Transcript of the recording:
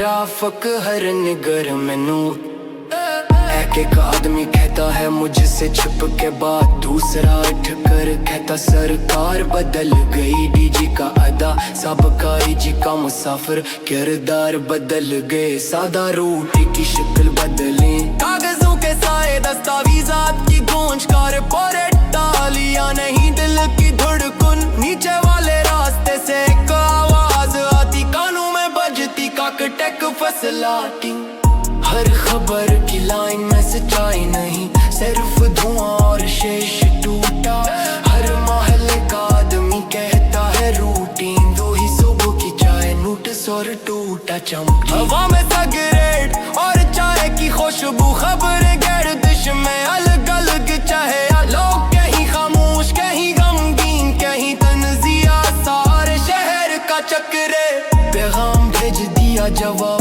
तेरा फख्र निगर मैनू। एक आदमी कहता है मुझसे छिप के बात, दूसरा उठ कर कहता सरकार बदल गई। डीजी का अदा सबका जी का मुसाफिर, किरदार बदल गए, सादा रोटी की शक्ल बदले। कागजों के साए दस्तावेजात की गूंज, कारपोरेट तालियां नहीं दिल की धड़कन। नीचे वाले रास्ते से एक आवाज आती, कानों में बजती काकटेक फसलाती। हर खबर की लाइन में सच्चाई नहीं, सिर्फ धुआं और शेष टूटा। हर मोहल्ले का आदमी कहता है रूटीन, दो ही सुबह की चाय नोटिस और टूटा चमकी। हवा में सिगरेट और चाय की खुशबू, खबरें गर्दिश में अलग अलग चाहे। लोग कहीं खामोश कहीं गमगीन, कहीं तंजिया, सारे शहर का चक्रे। पैगाम भेज दिया जवाब